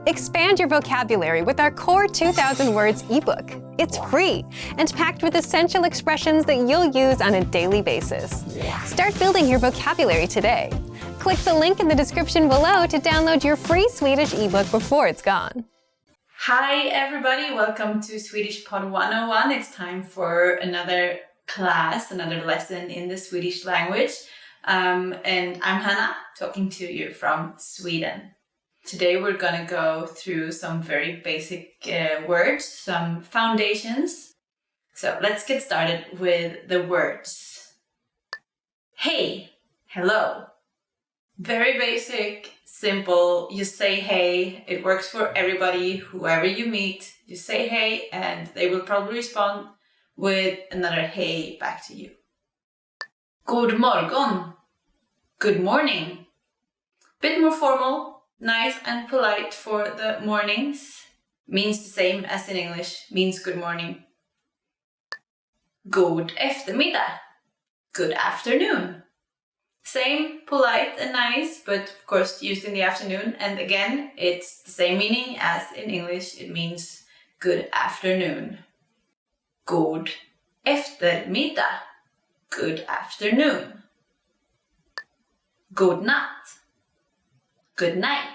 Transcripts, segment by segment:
Expand your vocabulary with our Core 2000 Words ebook. It's free and packed with essential expressions that you'll use on a daily basis. Start building your vocabulary today. Click the link in the description below to download your free Swedish ebook before it's gone. Hi everybody, welcome to Swedish Pod 101. It's time for another class, another lesson in the Swedish language. And I'm Hannah, talking to you from Sweden. Today we're gonna go through some very basic words, some foundations. So let's get started with the words. Hey, hello. Very basic, simple. You say hey, it works for everybody, whoever you meet. You say hey and they will probably respond with another hey back to you. God morgon. Good morning. Bit more formal. Nice and polite for the mornings. Means the same as in English, means good morning. God eftermiddag. Good afternoon. Same, polite and nice, but of course used in the afternoon. And again, it's the same meaning as in English. It means good afternoon. God eftermiddag. Good afternoon. God natt. Good night.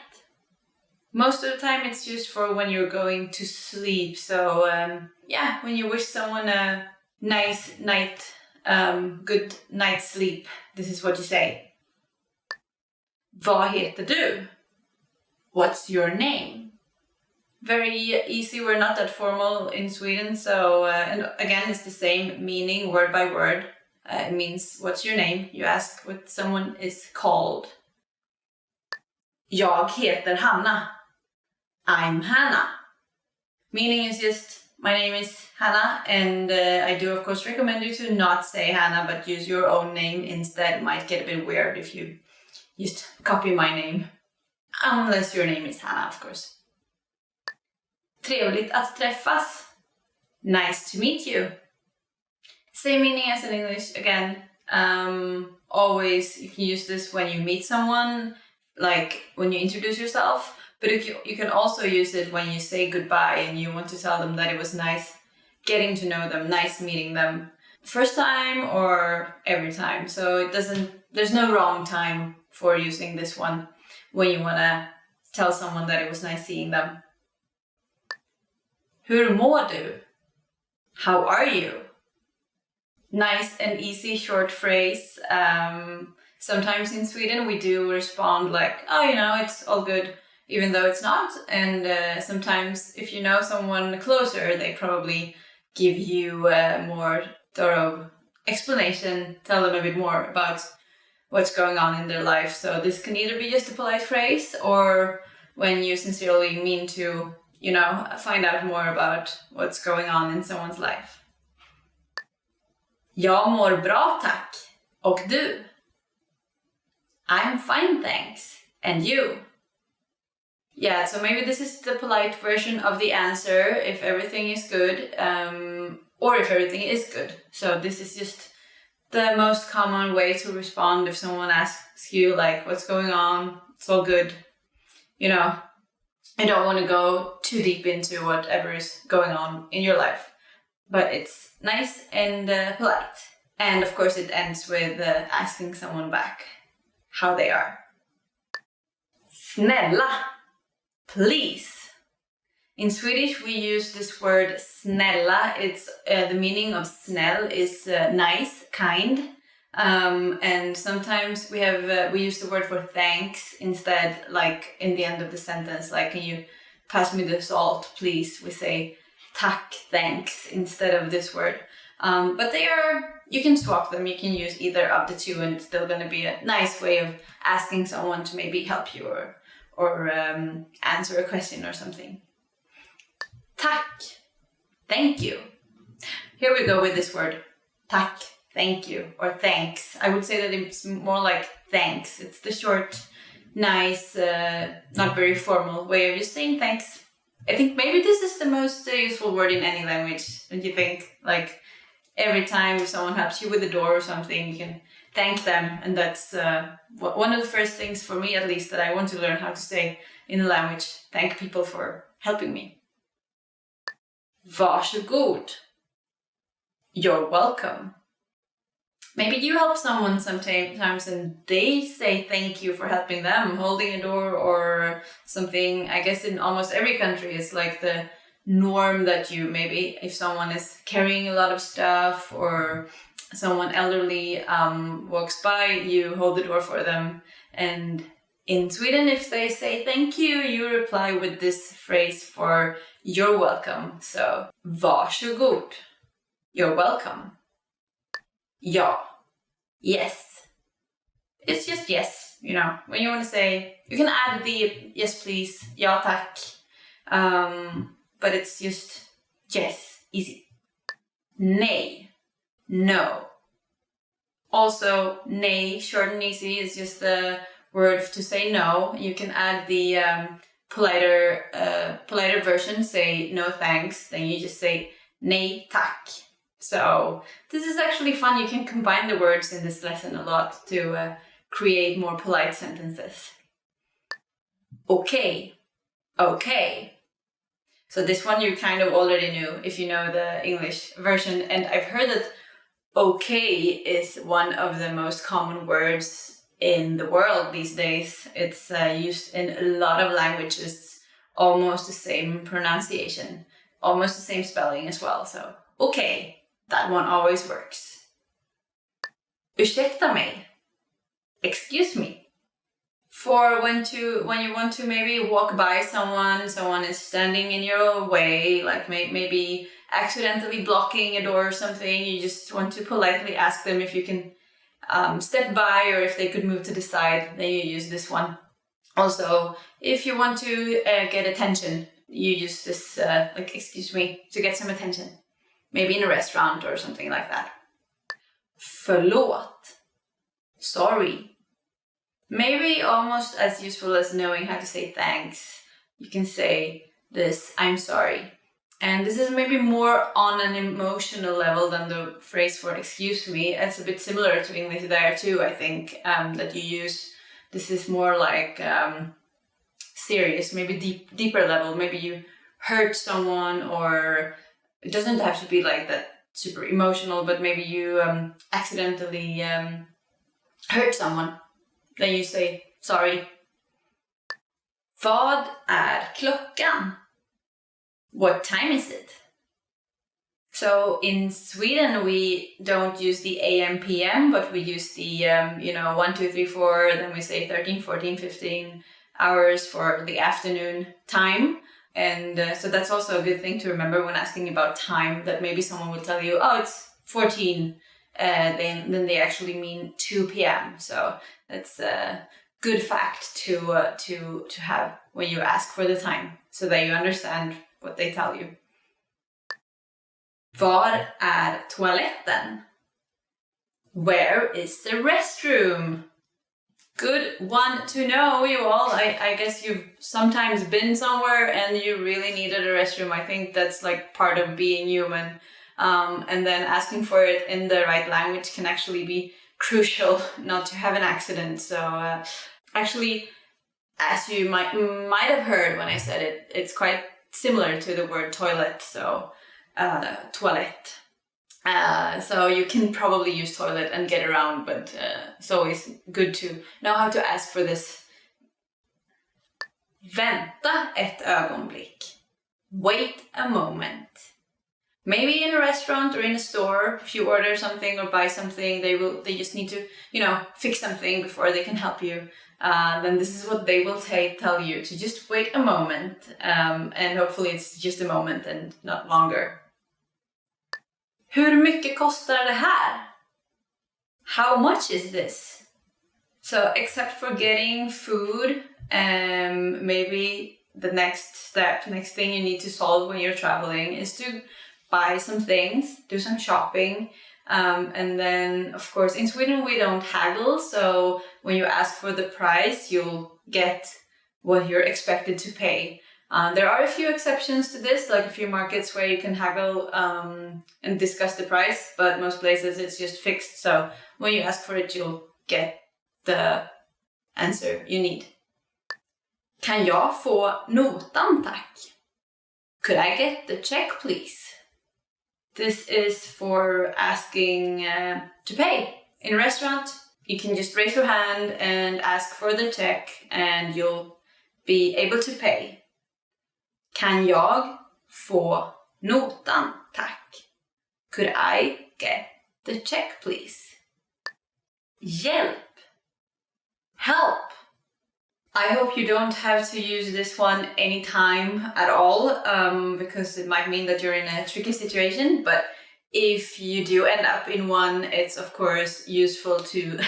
Most of the time it's used for when you're going to sleep. So when you wish someone a nice night, good night's sleep, this is what you say. Vad heter du? What's your name? Very easy, we're not that formal in Sweden. So, and again, it's the same meaning word by word. It means, what's your name? You ask what someone is called. Jag heter Hanna. I'm Hannah. Meaning is just, my name is Hannah, and I do of course recommend you to not say Hannah, but use your own name instead. It might get a bit weird if you just copy my name. Unless your name is Hannah, of course. Trevligt att träffas. Nice to meet you. Same meaning as in English, again. Always, you can use this when you meet someone, like when you introduce yourself, but you can also use it when you say goodbye and you want to tell them that it was nice getting to know them, nice meeting them, first time or every time. So there's no wrong time for using this one when you want to tell someone that it was nice seeing them. Hur mår du? How are you? Nice and easy short phrase. Sometimes in Sweden we do respond like, oh, it's all good, even though it's not. And sometimes if you know someone closer, they probably give you a more thorough explanation, tell them a bit more about what's going on in their life. So this can either be just a polite phrase or when you sincerely mean to, find out more about what's going on in someone's life. Jag mår bra tack. Och du? I'm fine, thanks. And you? Yeah, so maybe this is the polite version of the answer if everything is good, or if everything is good. So this is just the most common way to respond if someone asks you, like, what's going on? It's all good. I don't want to go too deep into whatever is going on in your life. But it's nice and polite. And of course it ends with asking someone back how they are. Snälla, please. In Swedish we use this word snälla. It's the meaning of snäll is nice, kind. And sometimes we use the word for thanks instead, like in the end of the sentence, like, can you pass me the salt, please? We say tack, thanks, instead of this word. But you can swap them, you can use either of the two, and it's still going to be a nice way of asking someone to maybe help you or answer a question or something. Tack, thank you. Here we go with this word, tack, thank you, or thanks. I would say that it's more like thanks. It's the short, nice, not very formal way of just saying thanks. I think maybe this is the most useful word in any language, don't you think? Like, every time if someone helps you with the door or something, you can thank them. And that's one of the first things for me, at least, that I want to learn how to say in the language. Thank people for helping me. Varsågod. You're welcome. Maybe you help someone sometimes and they say thank you for helping them, holding a door or something. I guess in almost every country it's like the norm that you, maybe if someone is carrying a lot of stuff or someone elderly walks by, you hold the door for them. And in Sweden, if they say thank you, you reply with this phrase for you're welcome. So, varsågod. You're welcome. Ja. Yes. It's just yes, you know. When you want to say, you can add the yes please, ja tack. But it's just yes, easy. Nej. No. Also, nej, short and easy, is just the word to say no. You can add the politer version, say no thanks. Then you just say nej tack. So this is actually fun. You can combine the words in this lesson a lot to create more polite sentences. Okay. Okay. So this one you kind of already knew if you know the English version. And I've heard that okay is one of the most common words in the world these days. It's used in a lot of languages, almost the same pronunciation, almost the same spelling as well. So, okay. That one always works. Ursäkta mig. Excuse me. For when you want to maybe walk by someone is standing in your way, like maybe accidentally blocking a door or something, you just want to politely ask them if you can step by or if they could move to the side, then you use this one. Also, if you want to get attention, you use this like excuse me to get some attention. Maybe in a restaurant or something like that. Förlåt. Sorry. Maybe almost as useful as knowing how to say thanks. You can say this, I'm sorry. And this is maybe more on an emotional level than the phrase for excuse me. It's a bit similar to English there too, I think, that you use. This is more like serious, maybe deeper level. Maybe you hurt someone, or it doesn't have to be like that super emotional, but maybe you accidentally hurt someone. Then you say sorry. Vad är klockan? What time is it? So in Sweden we don't use the AM PM, but we use the 1, 2, 3, 4, then we say 13, 14, 15 hours for the afternoon time. And so that's also a good thing to remember when asking about time, that maybe someone will tell you, oh, it's 14, then they actually mean 2 p.m. So that's a good fact to have when you ask for the time, so that you understand what they tell you. Var är toaletten? Where is the restroom? Good one to know, you all. I guess you've sometimes been somewhere and you really needed a restroom. I think that's like part of being human. And then asking for it in the right language can actually be crucial not to have an accident. So actually, as you might have heard when I said it, it's quite similar to the word toilet. So toilet. So you can probably use toilet and get around, but it's always good to know how to ask for this. Vänta ett ögonblick. Wait a moment. Maybe in a restaurant or in a store, if you order something or buy something, they just need to, fix something before they can help you. Then this is what they will tell you, to just wait a moment. And hopefully it's just a moment and not longer. Hur mycket kostar det här? How much is this? So except for getting food, maybe the next thing you need to solve when you're traveling is to buy some things, do some shopping. And then, of course, in Sweden we don't haggle. So when you ask for the price, you'll get what you're expected to pay. There are a few exceptions to this, like a few markets where you can haggle and discuss the price, but most places it's just fixed. So when you ask for it, you'll get the answer you need. Kan jag få notan tack? Could I get the check please? This is for asking to pay. In a restaurant, you can just raise your hand and ask for the check and you'll be able to pay. Kan jag få notan tack? Could I get the check please? Hjälp. Help. I hope you don't have to use this one anytime at all, because it might mean that you're in a tricky situation, but if you do end up in one, it's of course useful to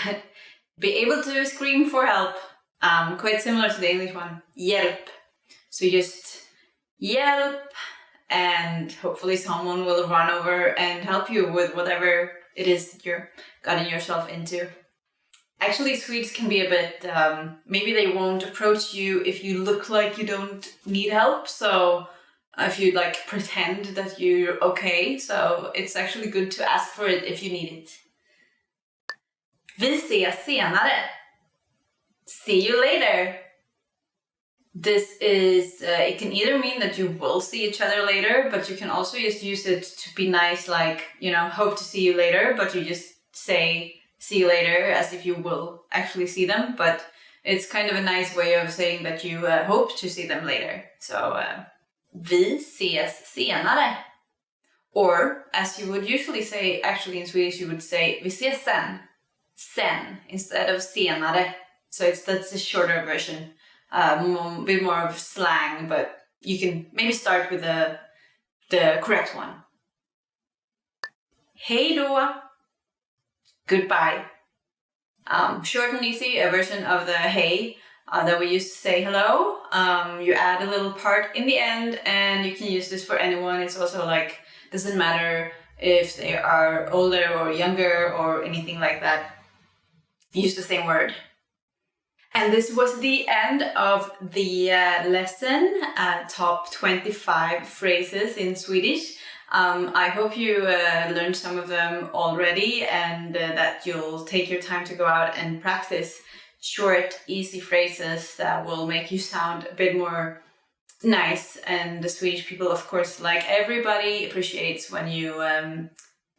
be able to scream for help. Quite similar to the English one, hjälp. So just hjälp, and hopefully someone will run over and help you with whatever it is that you're getting yourself into. Actually, Swedes can be a bit, maybe they won't approach you if you look like you don't need help. So if you like pretend that you're okay. So it's actually good to ask for it if you need it. Vi ses senare. See you later. This is, it can either mean that you will see each other later, but you can also just use it to be nice, like, you know, hope to see you later, but you just say see you later as if you will actually see them, but it's kind of a nice way of saying that you hope to see them later. So, vi ses senare. Or, as you would usually say, actually in Swedish you would say vi ses sen. Sen, instead of senare. So that's a shorter version. A bit more of slang, but you can maybe start with the correct one. Hej då. Goodbye. Short and easy, a version of the hey that we used to say hello. You add a little part in the end, and you can use this for anyone. It's also like, doesn't matter if they are older or younger or anything like that. Use the same word. And this was the end of the lesson, top 25 phrases in Swedish. I hope you learned some of them already, and that you'll take your time to go out and practice short, easy phrases that will make you sound a bit more nice. And the Swedish people, of course, like everybody, appreciates when you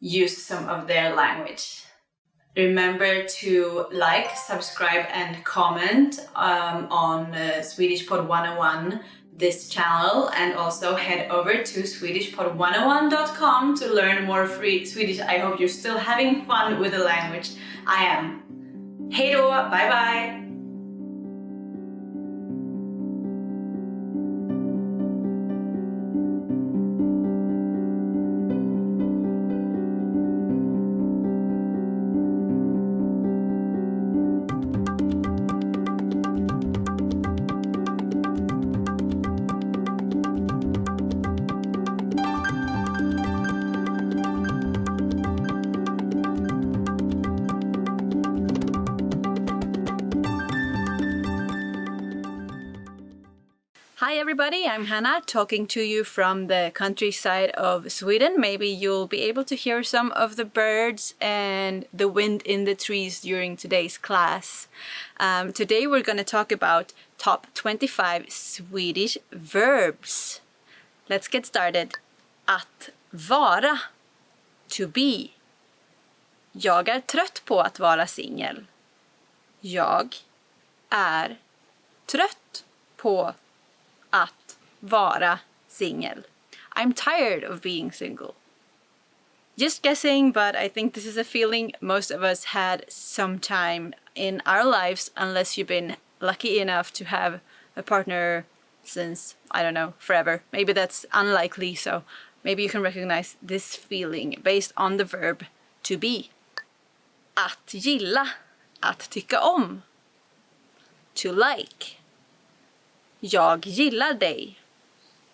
use some of their language. Remember to like, subscribe, and comment on Swedish Pod 101, this channel, and also head over to swedishpod101.com to learn more free Swedish. I hope you're still having fun with the language. I am. Hej då, bye bye! Hi everybody, I'm Hannah, talking to you from the countryside of Sweden. Maybe you'll be able to hear some of the birds and the wind in the trees during today's class. Today we're going to talk about top 25 Swedish verbs. Let's get started. Att vara, to be. Jag är trött på att vara singel. Jag är trött på att vara singel. I'm tired of being single. Just guessing, but I think this is a feeling most of us had sometime in our lives, unless you've been lucky enough to have a partner since, I don't know, forever. Maybe that's unlikely, so maybe you can recognize this feeling based on the verb to be. Att gilla, att tycka om. To like. Jag gillar dig.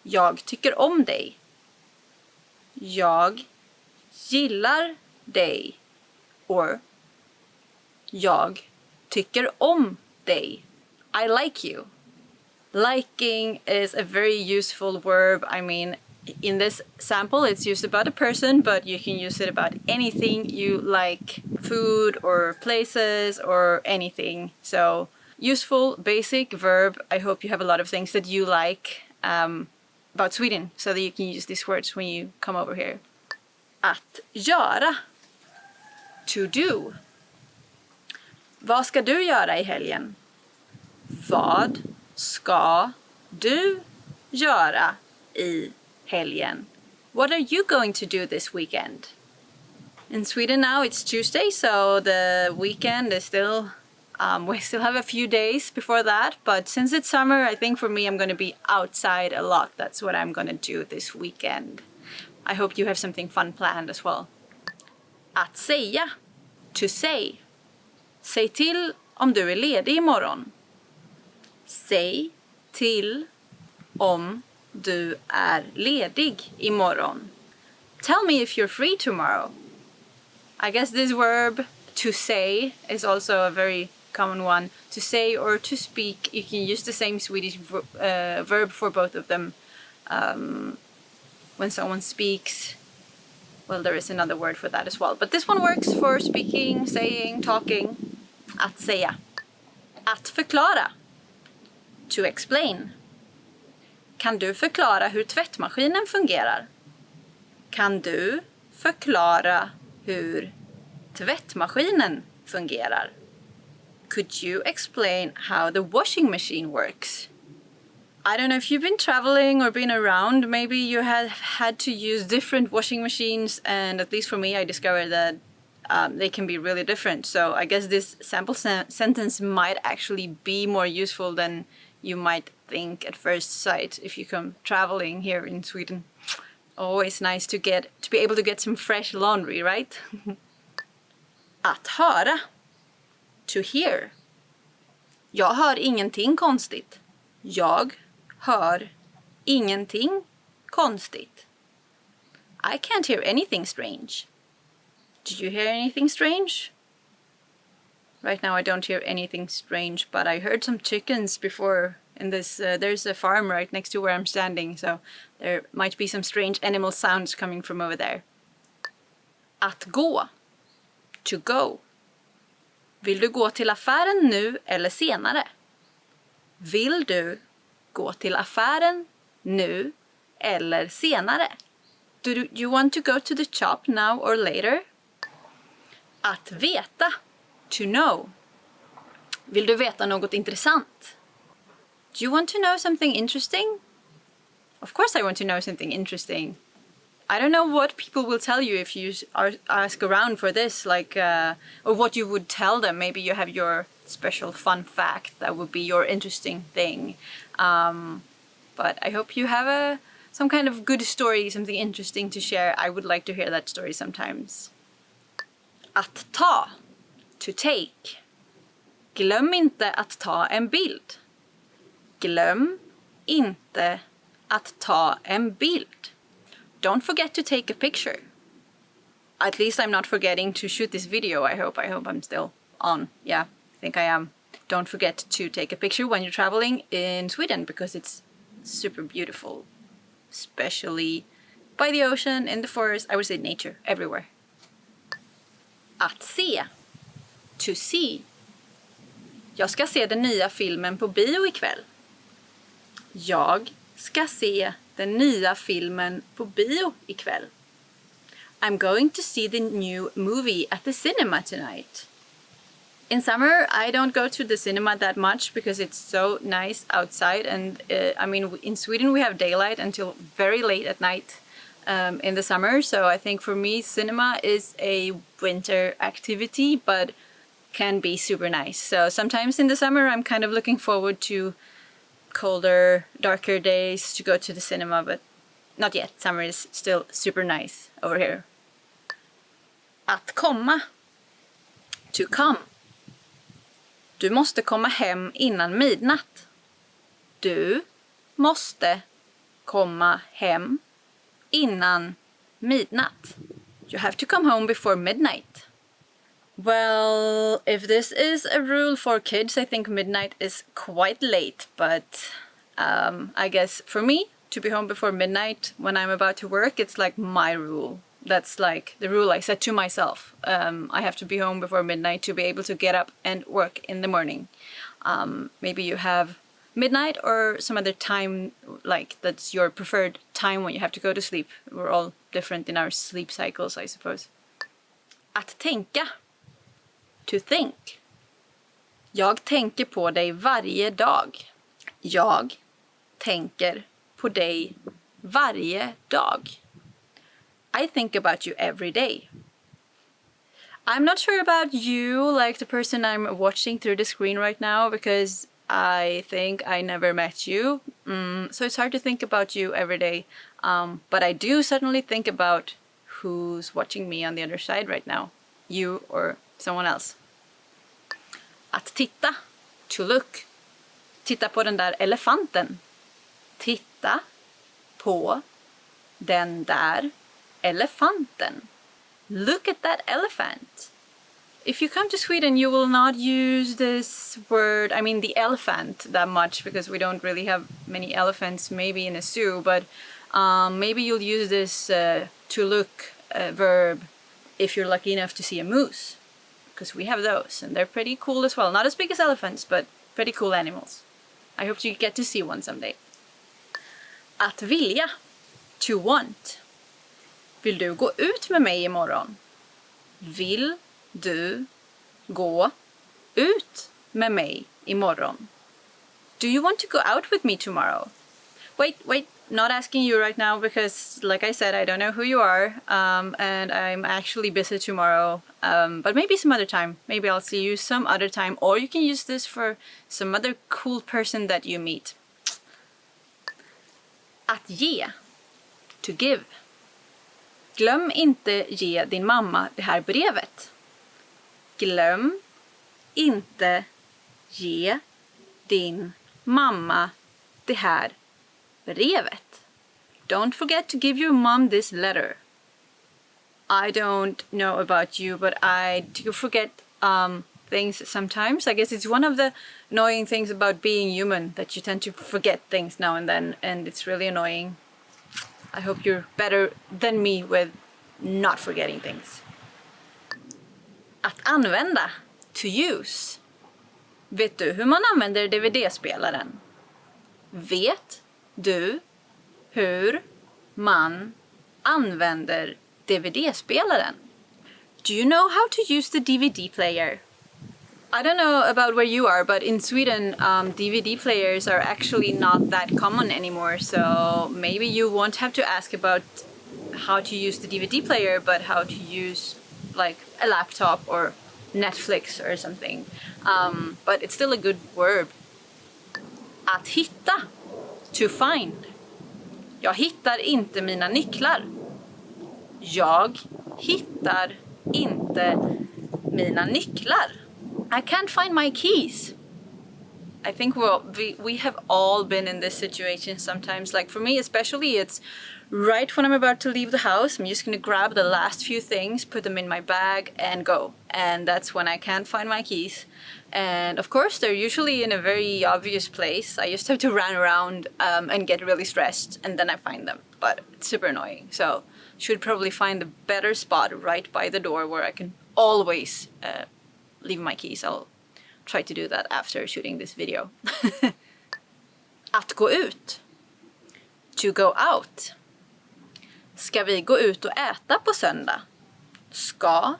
Jag tycker om dig. Jag gillar dig. Or jag tycker om dig. I like you. Liking is a very useful verb. I mean, in this sample, it's used about a person, but you can use it about anything you like, food or places or anything. So useful, basic verb. I hope you have a lot of things that you like about Sweden so that you can use these words when you come over here. Att göra. To do. Vad ska du göra i helgen? Vad ska du göra i helgen? What are you going to do this weekend? In Sweden now it's Tuesday, so the weekend is still, we still have a few days before that, but since it's summer, I think for me I'm going to be outside a lot. That's what I'm going to do this weekend. I hope you have something fun planned as well. Att säga. To say. Säg till om du är ledig imorgon. Säg till om du är ledig imorgon. Tell me if you're free tomorrow. I guess this verb, to say, is also a very common one. To say or to speak, you can use the same Swedish verb for both of them. When someone speaks, well, there is another word for that as well. But this one works for speaking, saying, talking. Att säga. Att förklara. To explain. Kan du förklara hur tvättmaskinen fungerar? Kan du förklara hur tvättmaskinen fungerar? Could you explain how the washing machine works? I don't know if you've been traveling or been around, maybe you have had to use different washing machines, and at least for me I discovered that they can be really different. So I guess this sample sentence might actually be more useful than you might think at first sight if you come traveling here in Sweden. Always nice to be able to get some fresh laundry, right? Att höra. To hear. Jag hör ingenting konstigt. Jag hör ingenting konstigt. I can't hear anything strange. Did you hear anything strange? Right now I don't hear anything strange, but I heard some chickens before in this. There's a farm right next to where I'm standing, so there might be some strange animal sounds coming from over there. Att gå. To go. Vill du gå till affären nu eller senare? Vill du gå till affären nu eller senare? Do you want to go to the shop now or later? Att veta. To know. Vill du veta något intressant? Do you want to know something interesting? Of course I want to know something interesting. I don't know what people will tell you if you ask around for this, like, or what you would tell them. Maybe you have your special fun fact that would be your interesting thing. But I hope you have some kind of good story, something interesting to share. I would like to hear that story sometimes. Att ta. To take. Glöm inte att ta en bild. Glöm inte att ta en bild. Don't forget to take a picture. At least I'm not forgetting to shoot this video, I hope. I hope I'm still on. Yeah, I think I am. Don't forget to take a picture when you're traveling in Sweden, because it's super beautiful. Especially by the ocean, in the forest, I would say nature, everywhere. Att se. To see. Jag ska se den nya filmen på bio ikväll. Jag ska se den nya filmen på bio ikväll. I'm going to see the new movie at the cinema tonight. In summer, I don't go to the cinema that much because it's so nice outside. And I mean, in Sweden, we have daylight until very late at night in the summer. So I think for me, cinema is a winter activity, but can be super nice. So sometimes in the summer, I'm kind of looking forward to colder, darker days to go to the cinema, but not yet. Summer is still super nice over here. Att komma. To come. Du måste komma hem innan midnatt. Du måste komma hem innan midnatt. You have to come home before midnight. Well, if this is a rule for kids, I think midnight is quite late, but I guess for me, to be home before midnight when I'm about to work, it's like my rule. That's like the rule I set to myself. I have to be home before midnight to be able to get up and work in the morning. Maybe you have midnight or some other time, like that's your preferred time when you have to go to sleep. We're all different in our sleep cycles, I suppose. Att tänka. To think. Jag tänker på dig varje dag. Jag tänker på dig varje dag. I think about you every day. I'm not sure about you, like the person I'm watching through the screen right now, because I think I never met you. So it's hard to think about you every day. But I do certainly think about who's watching me on the other side right now. You or someone else. Att titta. To look. Titta på den där elefanten. Titta på den där elefanten. Look at that elephant. If you come to Sweden, you will not use this word, I mean the elephant, that much, because we don't really have many elephants, maybe in a zoo, but maybe you'll use this to look verb if you're lucky enough to see a moose, because we have those, and they're pretty cool as well. Not as big as elephants, but pretty cool animals. I hope you get to see one someday. Att vilja. To want. Vill du gå ut med mig imorgon? Vill du gå ut med mig imorgon? Do you want to go out with me tomorrow? Wait, not asking you right now because, like I said, I don't know who you are, and I'm actually busy tomorrow, but maybe some other time. Maybe I'll see you some other time, or you can use this for some other cool person that you meet. Att ge. To give. Glöm inte ge din mamma det här brevet. Glöm inte ge din mamma det här brevet. Don't forget to give your mom this letter. I don't know about you, but I do forget things sometimes. I guess it's one of the annoying things about being human, that you tend to forget things now and then, and it's really annoying. I hope you're better than me with not forgetting things. Att använda. To use. Vet du hur man använder DVD-spelaren? Vet du hur man använder DVD-spelaren? Do you know how to use the DVD player? I don't know about where you are, but in Sweden, DVD players are actually not that common anymore. So maybe you won't have to ask about how to use the DVD player, but how to use like a laptop or Netflix or something. But it's still a good verb. Att hitta. To find. Jag hittar inte mina nycklar. Jag hittar inte mina nycklar. I can't find my keys. I think we have all been in this situation sometimes. Like for me especially, it's right when I'm about to leave the house. I'm just gonna grab the last few things, put them in my bag and go. And that's when I can't find my keys. And of course they're usually in a very obvious place. I just have to run around and get really stressed, and then I find them. But it's super annoying. So should probably find a better spot right by the door where I can always leave my keys. I'll try to do that after shooting this video. Att gå ut. To go out. Ska vi gå ut och äta på söndag? Ska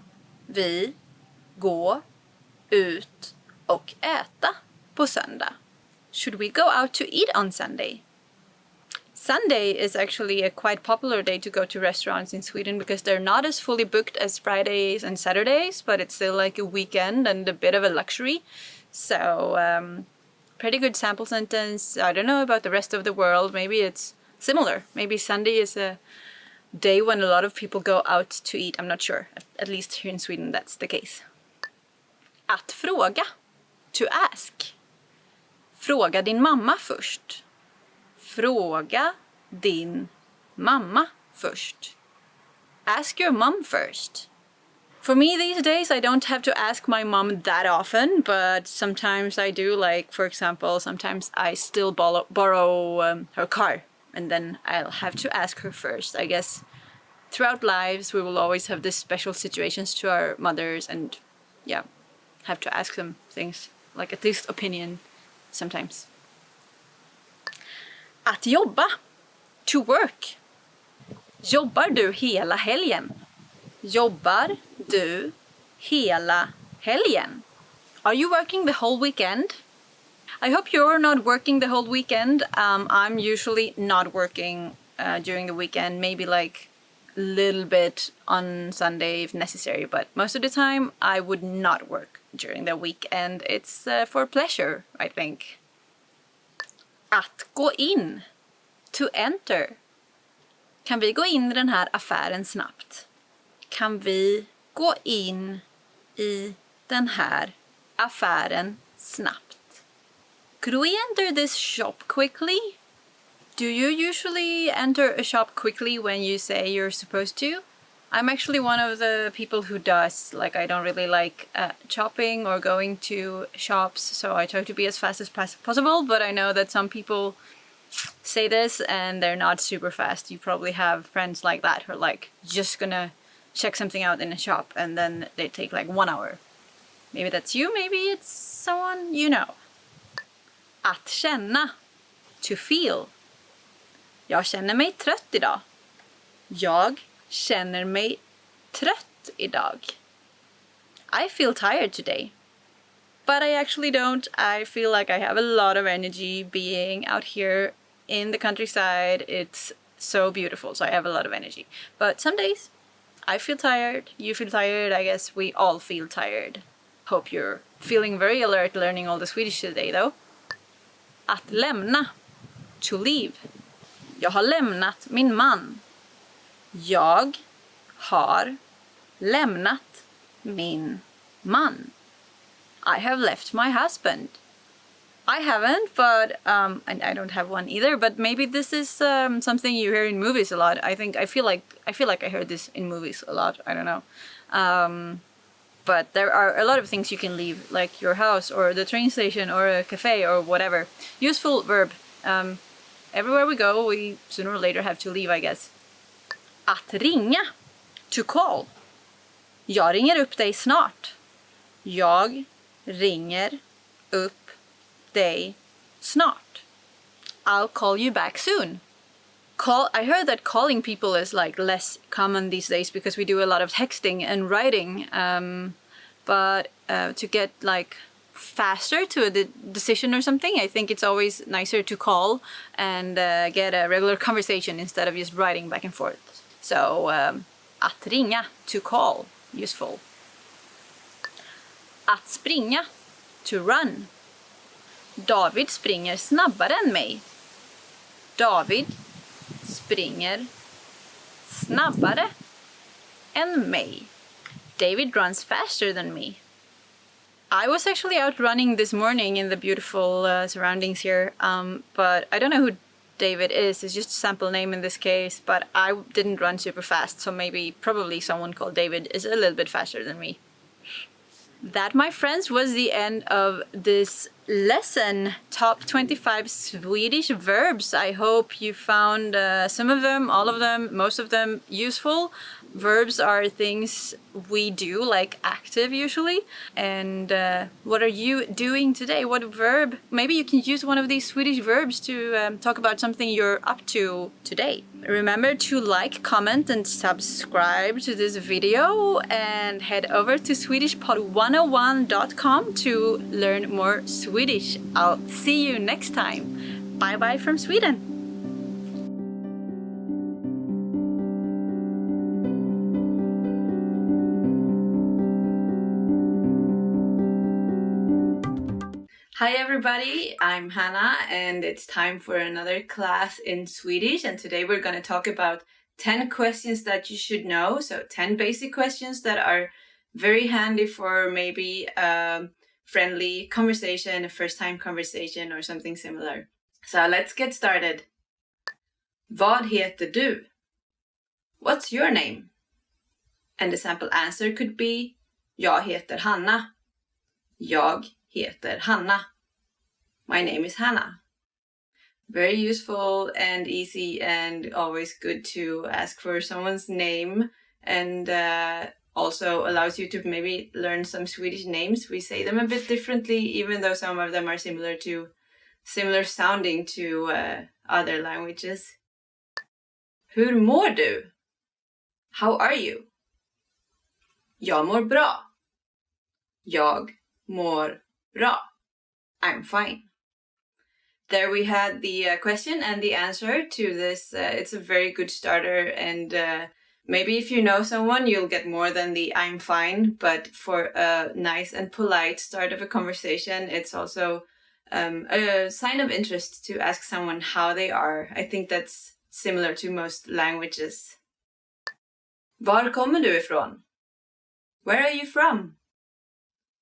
vi gå ut och äta på söndag? Should we go out to eat on Sunday? Sunday is actually a quite popular day to go to restaurants in Sweden because they're not as fully booked as Fridays and Saturdays, but it's still like a weekend and a bit of a luxury. So, pretty good sample sentence. I don't know about the rest of the world. Maybe it's similar. Maybe Sunday is a day when a lot of people go out to eat. I'm not sure. At least here in Sweden, that's the case. Att fråga. To ask. Fråga din mamma först. Fråga din mamma först. Ask your mom first. For me these days, I don't have to ask my mom that often, but sometimes I do. Like, for example, sometimes I still borrow her car, and then I'll have to ask her first. I guess throughout lives, we will always have these special situations to our mothers, and yeah, have to ask them things, like at least opinion sometimes. Att jobba. To work. Jobbar du hela helgen? Jobbar du hela helgen? Are you working the whole weekend? I hope you're not working the whole weekend. I'm usually not working during the weekend, maybe like a little bit on Sunday if necessary, but most of the time I would not work during the weekend. It's for pleasure, I think. Att gå in. To enter. Kan vi gå in i den här affären snabbt? Kan vi gå in i den här affären snabbt? Could we enter this shop quickly? Do you usually enter a shop quickly when you say you're supposed to? I'm actually one of the people who does. Like, I don't really like shopping or going to shops, so I try to be as fast as possible, but I know that some people say this and they're not super fast. You probably have friends like that who are like just gonna check something out in a shop and then they take like 1 hour. Maybe that's you, maybe it's someone you know. Att känna. To feel. Jag känner mig trött idag. Jag känner mig trött idag. I feel tired today. But I actually don't. I feel like I have a lot of energy being out here in the countryside. It's so beautiful, so I have a lot of energy. But some days I feel tired, you feel tired, I guess we all feel tired. Hope you're feeling very alert learning all the Swedish today though. Att lämna. To leave. Jag har lämnat min man. Jag har lämnat min man. I have left my husband. I haven't, but and I don't have one either. But maybe this is something you hear in movies a lot. I feel like I heard this in movies a lot. I don't know. But there are a lot of things you can leave, like your house or the train station or a cafe or whatever. Useful verb. Everywhere we go, we sooner or later have to leave, I guess. Att ringa. To call. Jag ringer upp dig snart. Jag ringer upp dig snart. I'll call you back soon. I heard that calling people is like less common these days because we do a lot of texting and writing. But to get like faster to a decision or something, I think it's always nicer to call and get a regular conversation instead of just writing back and forth. So att ringa, to call, useful. Att springa. To run. David springer snabbare än mig. David springer snabbare än mig. David runs faster than me. I was actually out running this morning in the beautiful surroundings here, but I don't know who David is. It's just a sample name in this case, but I didn't run super fast, so probably someone called David is a little bit faster than me. That, my friends, was the end of this lesson. Top 25 Swedish verbs. I hope you found some of them, all of them, most of them useful. Verbs are things we do, like active usually. And what are you doing today? What verb? Maybe you can use one of these Swedish verbs to talk about something you're up to today. Remember to like, comment, and subscribe to this video, and head over to SwedishPod101.com to learn more Swedish. I'll see you next time. Bye bye from Sweden. Hi everybody, I'm Hannah and it's time for another class in Swedish, and today we're going to talk about 10 questions that you should know. So 10 basic questions that are very handy for maybe a friendly conversation, a first time conversation or something similar. So let's get started. Vad heter du? What's your name? And the sample answer could be Jag heter Hanna. Jag heter Hanna. My name is Hannah. Very useful and easy and always good to ask for someone's name, and also allows you to maybe learn some Swedish names. We say them a bit differently, even though some of them are similar sounding to other languages. Hur mår du? How are you? Jag mår bra. Jag mår bra. I'm fine. There we had the question and the answer to this. It's a very good starter, and maybe if you know someone, you'll get more than the I'm fine, but for a nice and polite start of a conversation, it's also a sign of interest to ask someone how they are. I think that's similar to most languages. Var kommer du ifrån? Where are you from?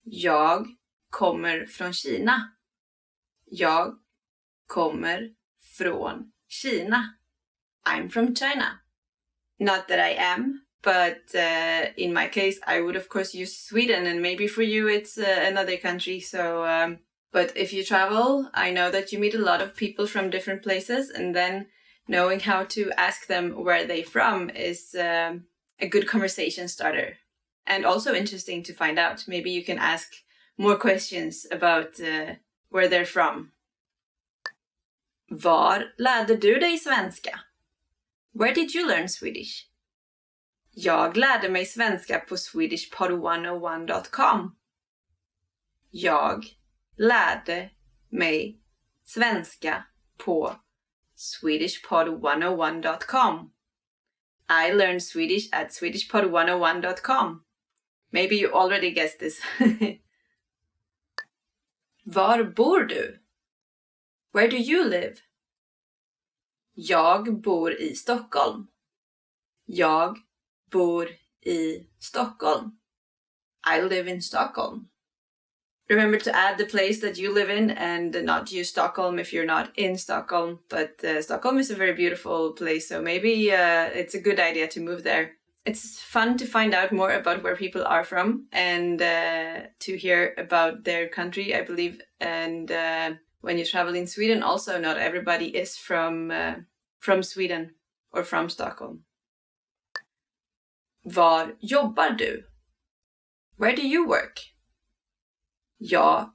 Jag kommer från Kina. Jag kommer från Kina. I'm from China. Not that I am, but in my case, I would of course use Sweden, and maybe for you it's another country. So, but if you travel, I know that you meet a lot of people from different places, and then knowing how to ask them where they're from is a good conversation starter. And also interesting to find out. Maybe you can ask more questions about where they're from. Var lärde du dig svenska? Where did you learn Swedish? Jag lärde mig svenska på swedishpod101.com. Jag lärde mig svenska på swedishpod101.com. I learned Swedish at swedishpod101.com. Maybe you already guessed this. Var bor du? Where do you live? Jag bor i Stockholm. Jag bor i Stockholm. I live in Stockholm. Remember to add the place that you live in and not use Stockholm if you're not in Stockholm. But Stockholm is a very beautiful place, so maybe it's a good idea to move there. It's fun to find out more about where people are from and to hear about their country, I believe. And when you travel in Sweden, also not everybody is from Sweden or from Stockholm. Var jobbar du? Where do you work? Ja,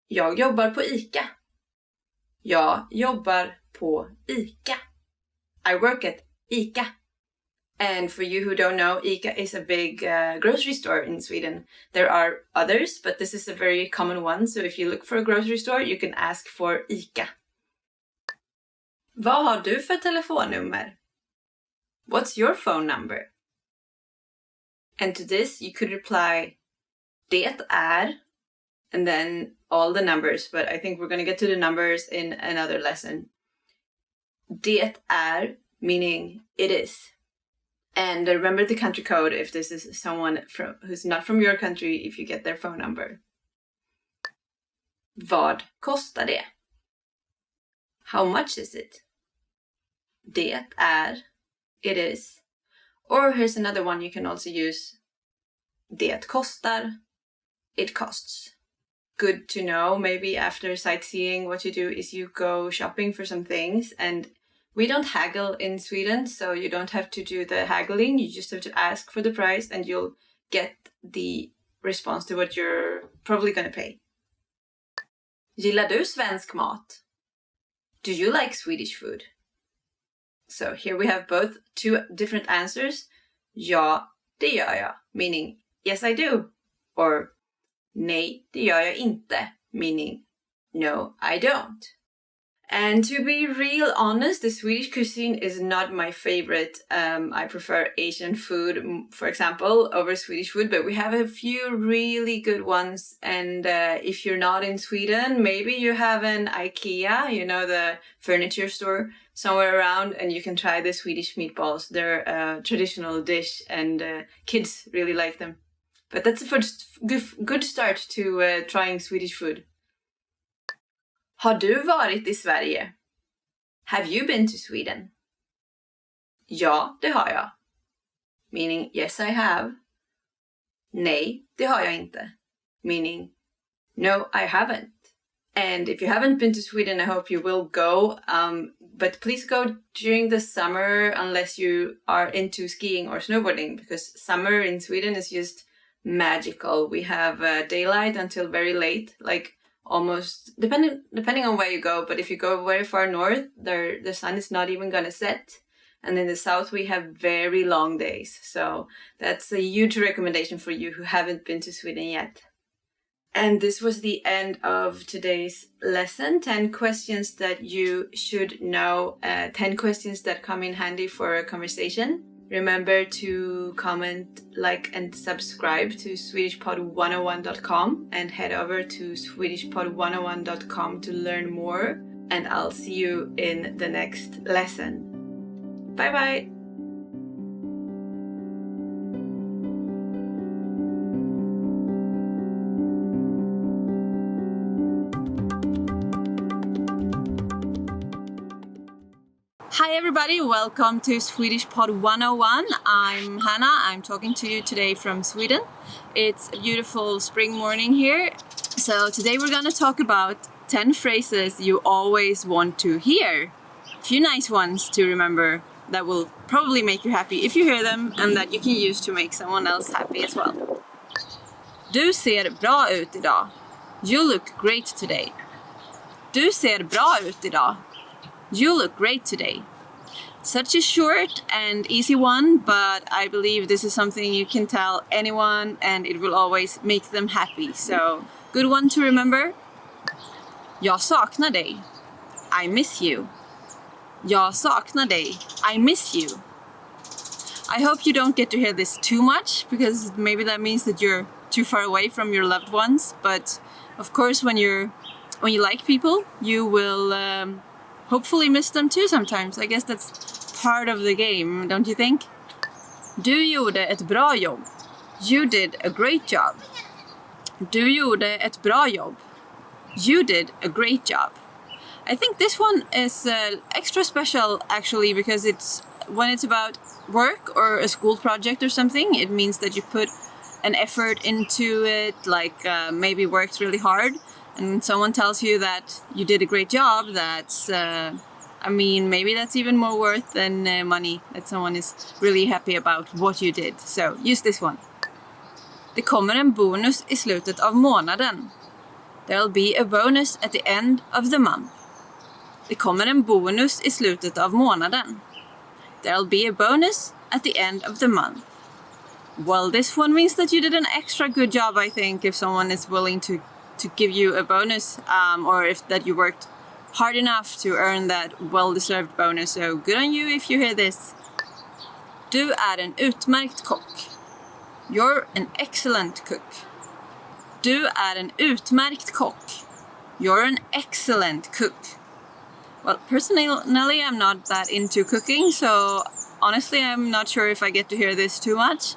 jag jobbar på ICA. Jag jobbar på ICA. I work at ICA. And for you who don't know, ICA is a big grocery store in Sweden. There are others, but this is a very common one. So if you look for a grocery store, you can ask for ICA. Vad har du för telefonnummer? What's your phone number? And to this, you could reply, det är, and then all the numbers. But I think we're going to get to the numbers in another lesson. Det är, meaning it is. And remember the country code if this is someone who's not from your country, if you get their phone number. Vad kostar det? How much is it? Det är, it is. Or here's another one you can also use. Det kostar, it costs. Good to know. Maybe after sightseeing, what you do is you go shopping for some things, and we don't haggle in Sweden, so you don't have to do the haggling. You just have to ask for the price and you'll get the response to what you're probably going to pay. Gillar du svensk mat? Do you like Swedish food? So here we have both two different answers. Ja, det gör jag, meaning yes I do. Or nej, det gör jag inte, meaning no I don't. And to be real honest, the Swedish cuisine is not my favorite. I prefer Asian food, for example, over Swedish food, but we have a few really good ones. And if you're not in Sweden, maybe you have an IKEA, you know, the furniture store somewhere around, and you can try the Swedish meatballs. They're a traditional dish, and kids really like them. But that's a first good start to trying Swedish food. Har du varit i Sverige? Have you been to Sweden? Ja, det har jag. Meaning, yes, I have. Nej, det har jag inte. Meaning, no, I haven't. And if you haven't been to Sweden, I hope you will go. But please go during the summer unless you are into skiing or snowboarding, because summer in Sweden is just magical. We have daylight until very late, like almost depending on where you go. But if you go very far north, the sun is not even gonna set. And in the south, we have very long days. So that's a huge recommendation for you who haven't been to Sweden yet. And this was the end of today's lesson. 10 questions that you should know. 10 questions that come in handy for a conversation. Remember to comment, like, and subscribe to SwedishPod101.com and head over to SwedishPod101.com to learn more. And I'll see you in the next lesson. Bye bye! Hi everybody, welcome to Swedish Pod 101. I'm Hannah, I'm talking to you today from Sweden. It's a beautiful spring morning here. So today we're gonna talk about 10 phrases you always want to hear. A few nice ones to remember that will probably make you happy if you hear them and that you can use to make someone else happy as well. Du ser bra ut idag. You look great today. Du ser bra ut idag. You look great today. Such a short and easy one, but I believe this is something you can tell anyone and it will always make them happy. So, good one to remember. Jag saknar dig. I miss you. Jag saknar dig. I miss you. I hope you don't get to hear this too much, because maybe that means that you're too far away from your loved ones. But of course, when you like people, you will hopefully miss them too sometimes. I guess that's part of the game, don't you think? Du gjorde ett bra jobb. You did a great job. Du gjorde ett bra jobb. You did a great job. I think this one is extra special actually, because when it's about work or a school project or something, it means that you put an effort into it, like maybe worked really hard, and someone tells you that you did a great job. That's maybe that's even more worth than money, that someone is really happy about what you did. So use this one. Det kommer en bonus i slutet av månaden. There'll be a bonus at the end of the month. Det kommer en bonus i slutet av månaden. There'll be a bonus at the end of the month. Well, this one means that you did an extra good job, I think, if someone is willing to give you a bonus, or if that you worked hard enough to earn that well-deserved bonus. So good on you if you hear this. Du är en utmärkt kock. You're an excellent cook. Du är en utmärkt kock. You're an excellent cook. Well, personally, I'm not that into cooking, so honestly, I'm not sure if I get to hear this too much.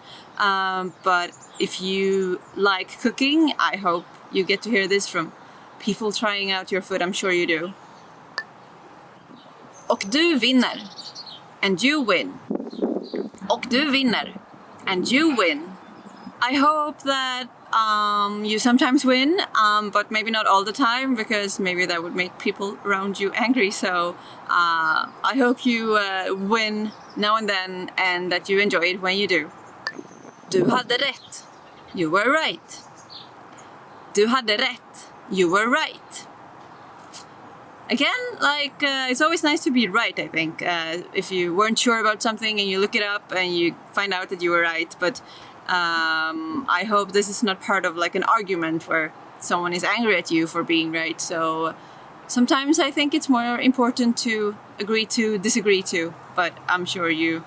But if you like cooking, I hope you get to hear this from people trying out your food. I'm sure you do. Och du vinner. And you win. Och du vinner. And you win. I hope that you sometimes win, but maybe not all the time, because maybe that would make people around you angry. So I hope you win now and then, and that you enjoy it when you do. Du hade rätt. You were right. Du hade rätt. You were right. Again, it's always nice to be right, I think. If you weren't sure about something and you look it up and you find out that you were right. But I hope this is not part of an argument where someone is angry at you for being right. So sometimes I think it's more important to agree to disagree to. But I'm sure you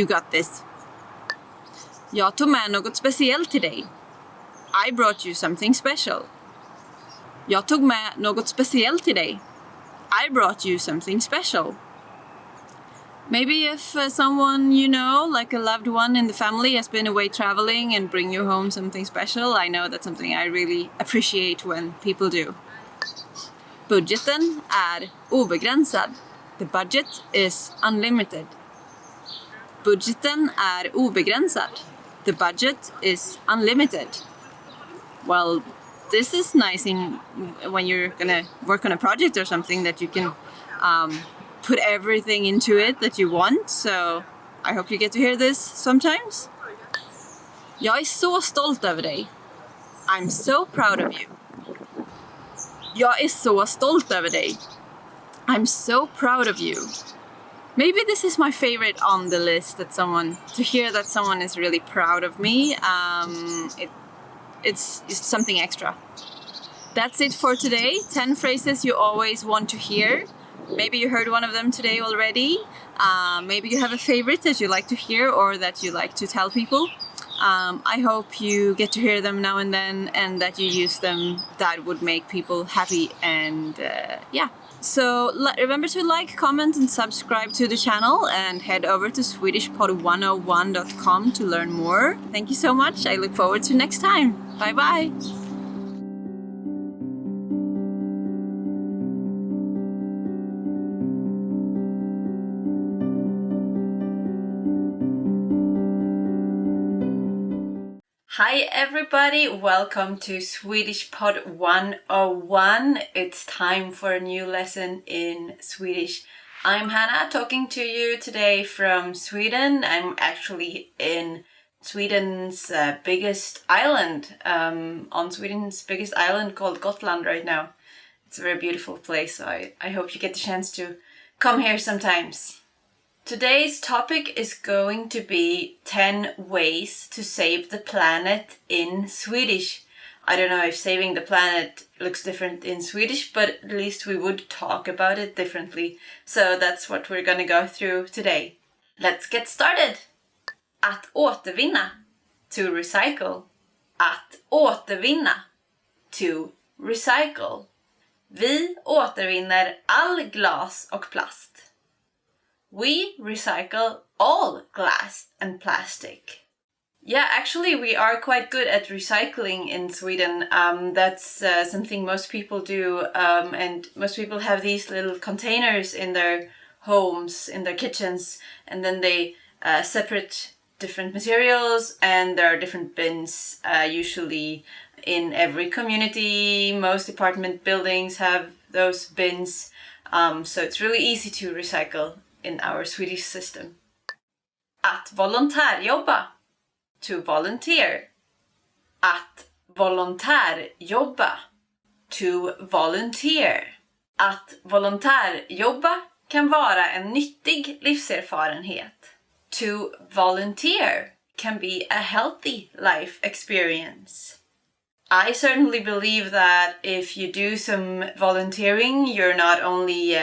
got this. Jag tog med något speciellt till dig. I brought you something special. Jag tog med något speciellt till dig. I brought you something special. Maybe if someone you know, like a loved one in the family, has been away traveling and bring you home something special, I know that's something I really appreciate when people do. Budgeten är obegränsad. The budget is unlimited. Budgeten är obegränsad. The budget is unlimited. Well, this is nice when you're gonna work on a project or something, that you can put everything into it that you want. So I hope you get to hear this sometimes. Jag är så stolt över dig. I'm so proud of you. Jag är så stolt över dig. I'm so proud of you. Maybe this is my favorite on the list, to hear that someone is really proud of me. It's something extra. That's it for today. 10 phrases you always want to hear. Maybe you heard one of them today already. Maybe you have a favorite that you like to hear or that you like to tell people. I hope you get to hear them now and then, and that you use them. That would make people happy. And yeah. So remember to like, comment, and subscribe to the channel, and head over to swedishpod101.com to learn more. Thank you so much. I look forward to next time. Bye bye. Hi everybody, welcome to Swedish Pod 101. It's time for a new lesson in Swedish. I'm Hannah, talking to you today from Sweden. I'm actually in Sweden's biggest island, on Sweden's biggest island called Gotland right now. It's a very beautiful place, so I hope you get the chance to come here sometimes. Today's topic is going to be 10 ways to save the planet in Swedish. I don't know if saving the planet looks different in Swedish, but at least we would talk about it differently. So that's what we're gonna go through today. Let's get started! Att återvinna. To recycle. Att återvinna. To recycle. Vi återvinner all glas och plast. We recycle all glass and plastic. Yeah, actually we are quite good at recycling in Sweden. That's something most people do, and most people have these little containers in their homes, in their kitchens, and then they separate different materials, and there are different bins, usually in every community. Most apartment buildings have those bins, so it's really easy to recycle in our Swedish system. Att volontärjobba. To volunteer. Att volontärjobba. To volunteer. Att volontärjobba kan vara en nyttig livserfarenhet. To volunteer can be a healthy life experience. I certainly believe that if you do some volunteering, you're not only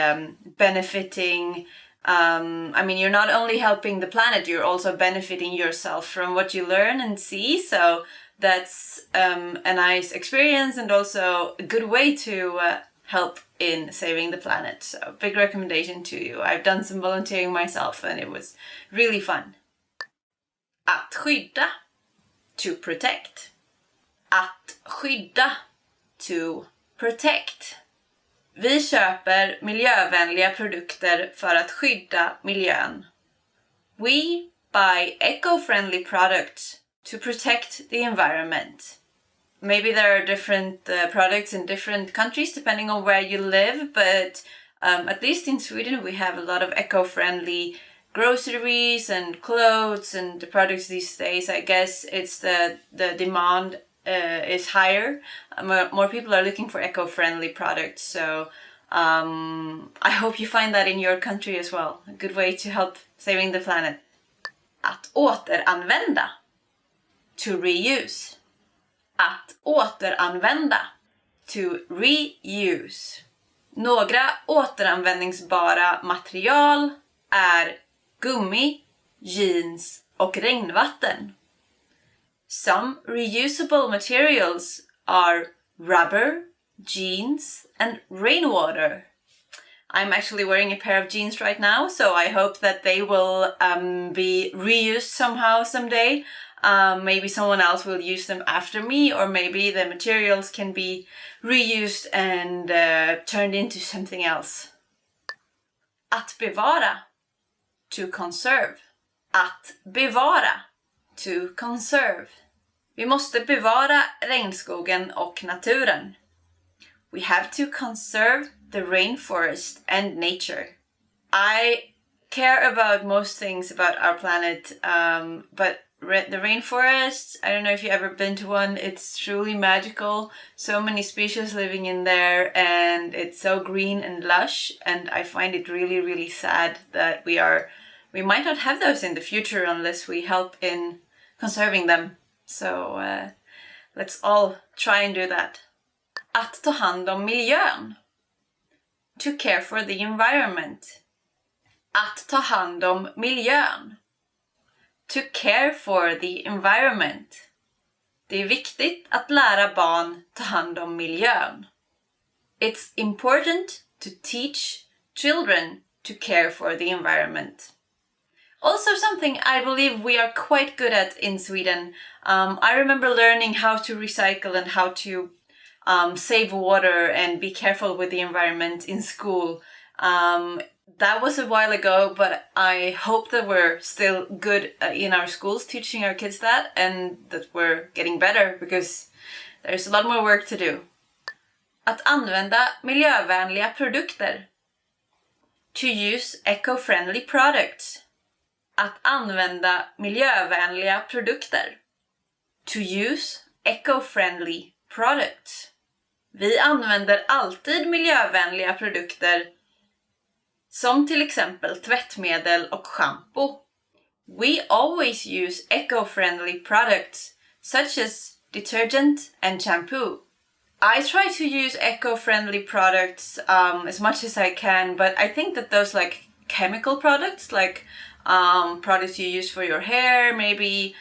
benefiting you're not only helping the planet, you're also benefiting yourself from what you learn and see. So that's a nice experience and also a good way to help in saving the planet. So big recommendation to you. I've done some volunteering myself and it was really fun. Att skydda. To protect. Att skydda. To protect. Vi köper miljövänliga produkter för att skydda miljön. We buy eco-friendly products to protect the environment. Maybe there are different products in different countries depending on where you live, but at least in Sweden we have a lot of eco-friendly groceries and clothes and the products these days. I guess it's the demand is higher. More people are looking for eco-friendly products, so I hope you find that in your country as well. A good way to help saving the planet. Att återanvända. To reuse. Att återanvända. To reuse. Några återanvändningsbara material är gummi, jeans och regnvatten. Some reusable materials are rubber, jeans, and rainwater. I'm actually wearing a pair of jeans right now, so I hope that they will be reused somehow someday. Maybe someone else will use them after me, or maybe the materials can be reused and turned into something else. Att bevara. To conserve. Att bevara. to conserve. Vi måste bevara regnskogen och naturen. We have to conserve the rainforest and nature. I care about most things about our planet, but the rainforest, I don't know if you've ever been to one, it's truly magical. So many species living in there, and it's so green and lush, and I find it really, really sad that we might not have those in the future unless we help in conserving them. So let's all try and do that. Att ta hand om miljön. To care for the environment. Att ta hand om miljön. To care for the environment. Det är viktigt att lära barn ta hand om miljön. It's important to teach children to care for the environment. Also something I believe we are quite good at in Sweden. I remember learning how to recycle and how to save water and be careful with the environment in school. That was a while ago, but I hope that we're still good in our schools teaching our kids that, and that we're getting better because there's a lot more work to do. Att använda miljövänliga produkter. To use eco-friendly products. Att använda miljövänliga produkter. To use eco-friendly products. Vi använder alltid miljövänliga produkter som till exempel tvättmedel och shampoo. We always use eco-friendly products such as detergent and shampoo. I try to use eco-friendly products as much as I can, but I think that those like chemical products, like products you use for your hair, maybe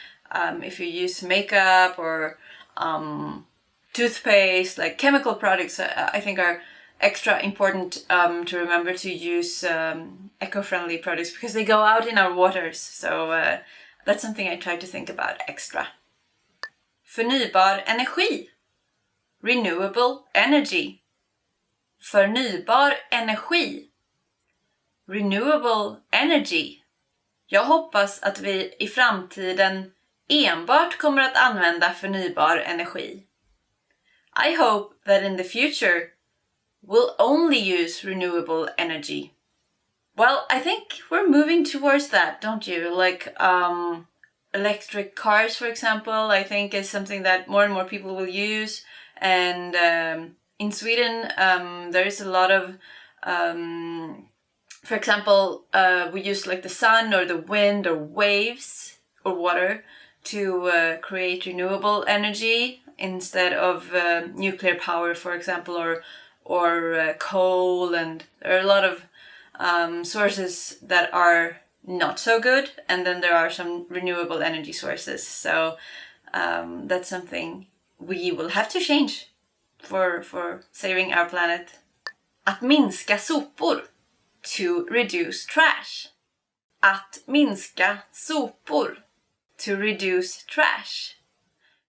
if you use makeup or toothpaste, like chemical products, I think are extra important to remember to use eco-friendly products because they go out in our waters. So that's something I try to think about extra. Förnybar energi. Renewable energy. Förnybar energi. Renewable energy. Jag hoppas att vi i framtiden enbart kommer att använda förnybar energi. I hope that in the future we'll only use renewable energy. Well, I think we're moving towards that, don't you? Like electric cars, for example, I think is something that more and more people will use. And in Sweden, there is a lot of, for example, we use like the sun or the wind or waves or water to create renewable energy instead of nuclear power, for example, or coal. And there are a lot of sources that are not so good, and then there are some renewable energy sources. So that's something we will have to change for saving our planet. Att minska sopor. To reduce trash. Att minska sopor. To reduce trash.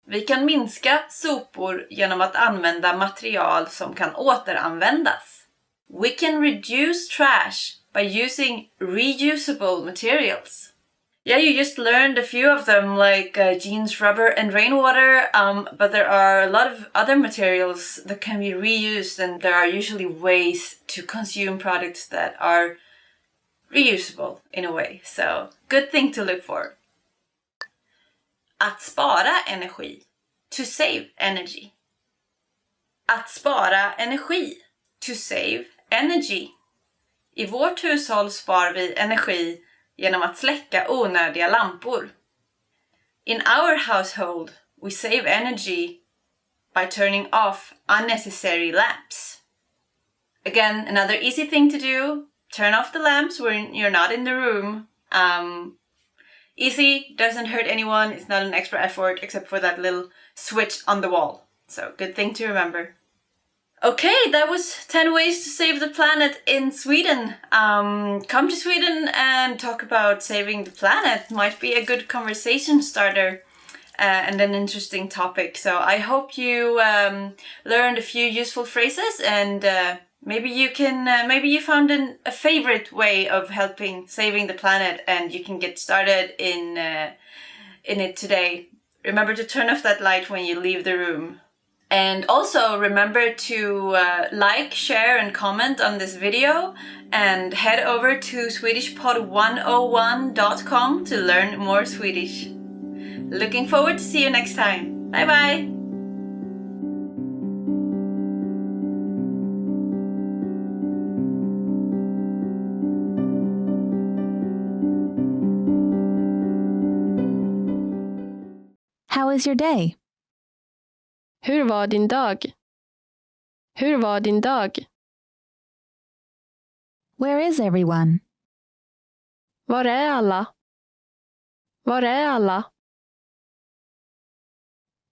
Vi kan minska sopor genom att använda material som kan återanvändas. We can reduce trash by using reusable materials. Yeah, you just learned a few of them, like jeans, rubber, and rainwater, but there are a lot of other materials that can be reused, and there are usually ways to consume products that are reusable in a way. So, good thing to look for. Att spara energi. To save energy. Att spara energi. To save energy. I vårt hushåll spar vi energi genom att släcka onödiga lampor. In our household, we save energy by turning off unnecessary lamps. Again, another easy thing to do, turn off the lamps when you're not in the room. Easy, doesn't hurt anyone, it's not an extra effort except for that little switch on the wall. So, good thing to remember. Okay, that was 10 ways to save the planet in Sweden. Come to Sweden and talk about saving the planet. Might be a good conversation starter and an interesting topic. So I hope you learned a few useful phrases, and maybe you found a favorite way of helping saving the planet, and you can get started in in it today. Remember to turn off that light when you leave the room. And also remember to like, share and comment on this video, and head over to swedishpod101.com to learn more Swedish. Looking forward to see you next time. Bye bye! How was your day? Hur var din dag? Hur var din dag? Where is everyone? Var är alla? Var är alla?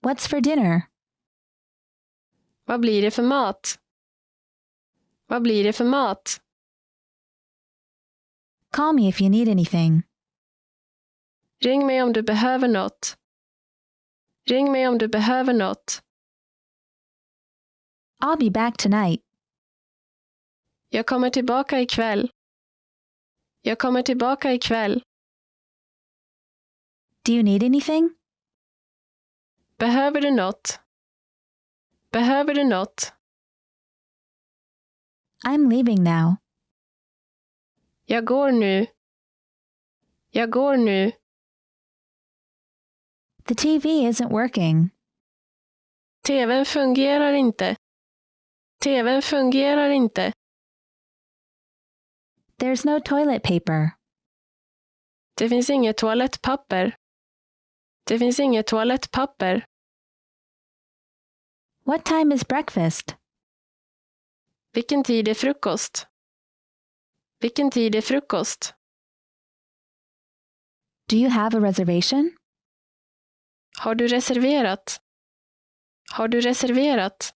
What's for dinner? Vad blir det för mat? Vad blir det för mat? Call me if you need anything. Ring mig om du behöver något. Ring mig om du behöver något. I'll be back tonight. Jag kommer tillbaka ikväll. Jag kommer tillbaka ikväll. Do you need anything? Behöver du något? Behöver du något? I'm leaving now. Jag går nu. Jag går nu. The TV isn't working. TV:n fungerar inte. TV:n fungerar inte. There's no toilet paper. Det finns inget toalettpapper. Det finns inget toalettpapper. What time is breakfast? Vilken tid är frukost? Vilken tid är frukost? Do you have a reservation? Har du reserverat? Har du reserverat?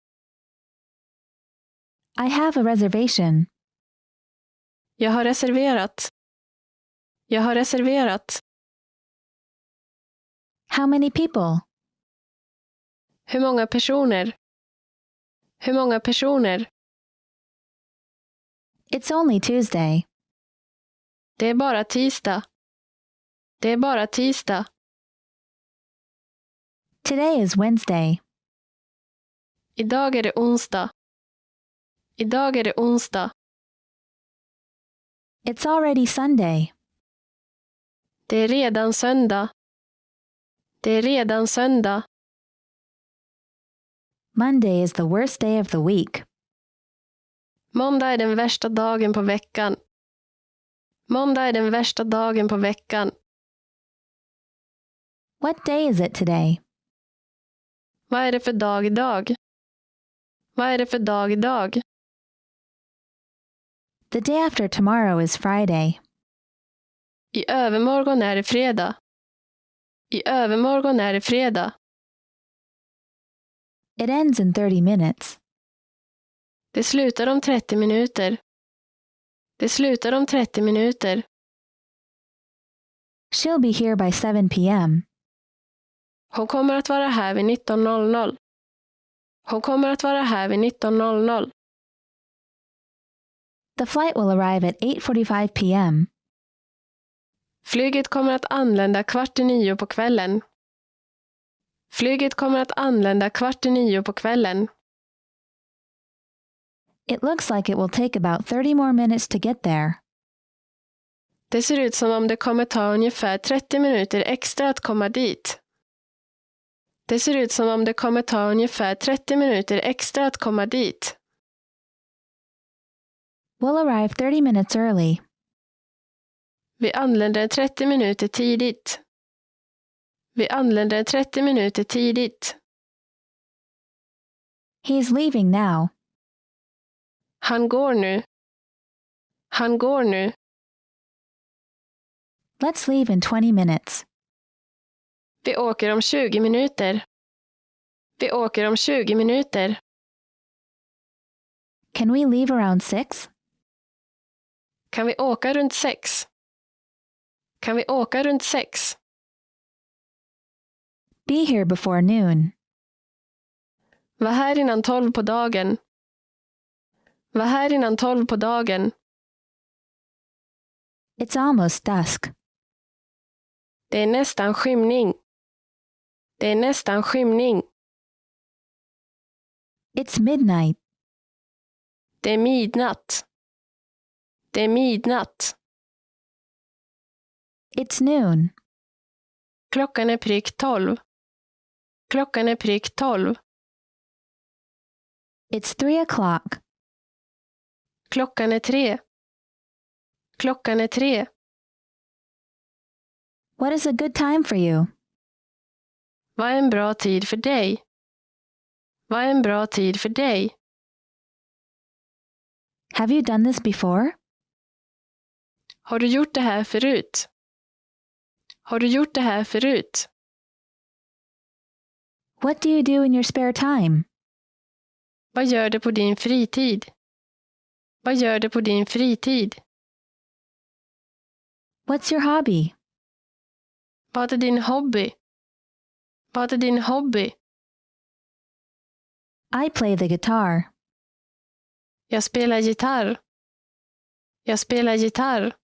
I have a reservation. Jag har reserverat. Jag har reserverat. How many people? Hur många personer? Hur många personer? It's only Tuesday. Det är bara tisdag. Det är bara tisdag. Today is Wednesday. Idag är det onsdag. Idag är det onsdag. It's already Sunday. Det är redan söndag. Det är redan söndag. Monday is the worst day of the week. Måndag är den värsta dagen på veckan. Måndag är den värsta dagen på veckan. What day is it today? Vad är det för dag idag? Vad är det för dag idag? The day after tomorrow is Friday. I övermorgon är det fredag. I övermorgon är det fredag. It ends in 30 minutes. Det slutar om 30 minuter. Det slutar om 30 minuter. She'll be here by 7 p.m. Hon kommer att vara här vid 19:00. Hon kommer att vara här vid 19:00. The flight will arrive at 8:45 p.m. Flyget kommer att anlända 8:15 på kvällen. Flyget kommer att anlända 8:15 på kvällen. It looks like it will take about 30 more minutes to get there. Det ser ut som om det kommer ta ungefär 30 minuter extra att komma dit. Det ser ut som om det kommer ta ungefär 30 minuter extra att komma dit. We'll arrive 30 minutes early. Vi anländer 30 minuter tidigt. Vi anländer 30 minuter tidigt. He's leaving now. Han går nu. Han går nu. Let's leave in 20 minutes. Vi åker om 20 minuter. Vi åker om 20 minuter. Can we leave around 6? Kan vi åka runt 6? Kan vi åka runt 6? Be here before noon. Var här innan 12 på dagen. Var här innan 12 på dagen. It's almost dusk. Det är nästan skymning. Det är nästan skymning. It's midnight. Det är midnatt. Det är midnatt. It's noon. Klockan är prick 12. Klockan är prick 12. It's 3:00. Klockan är 3. Klockan är 3. What is a good time for you? Vad är en bra tid för dig? Vad är en bra tid för dig? Have you done this before? Har du gjort det här förut? Har du gjort det här förut? What do you do in your spare time? Vad gör du på din fritid? Vad gör du på din fritid? What's your hobby? Vad är din hobby? Vad är din hobby? I play the guitar. Jag spelar gitarr. Jag spelar gitarr.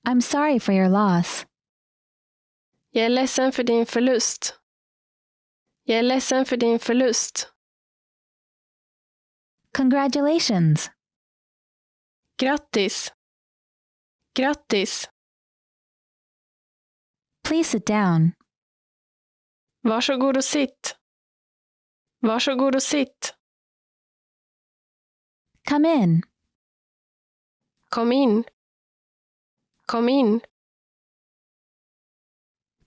I'm sorry for your loss. Jag är ledsen för din förlust. Jag är ledsen för din förlust. Congratulations. Grattis. Grattis. Please sit down. Varsågod och sitt. Varsågod och sitt. Come in. Kom in. Kom in.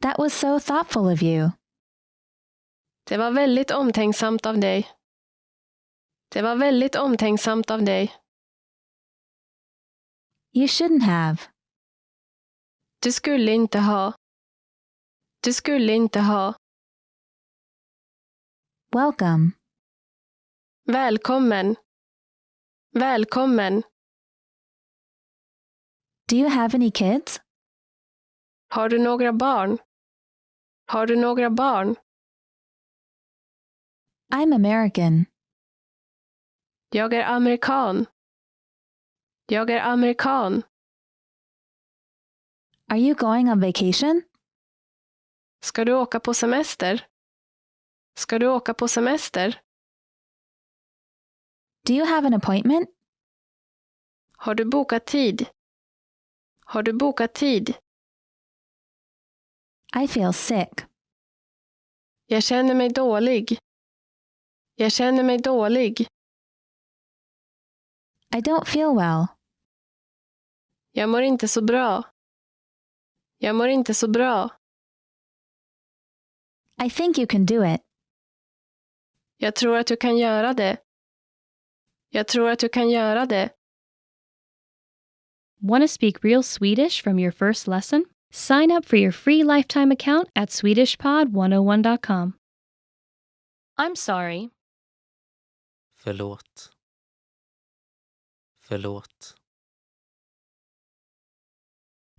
That was so thoughtful of you. Det var väldigt omtänksamt av dig. Det var väldigt omtänksamt av dig. You shouldn't have. Du skulle inte ha. Du skulle inte ha. Welcome. Välkommen. Välkommen. Do you have any kids? Har du några barn? Har du några barn? I'm American. Jag är amerikan. Jag är amerikan. Are you going on vacation? Ska du åka på semester? Ska du åka på semester? Do you have an appointment? Har du bokat tid? Har du bokat tid? I feel sick. Jag känner mig dålig. Jag känner mig dålig. I don't feel well. Jag mår inte så bra. Jag mår inte så bra. I think you can do it. Jag tror att du kan göra det. Jag tror att du kan göra det. Want to speak real Swedish from your first lesson? Sign up for your free lifetime account at SwedishPod101.com. I'm sorry. Förlåt. Förlåt.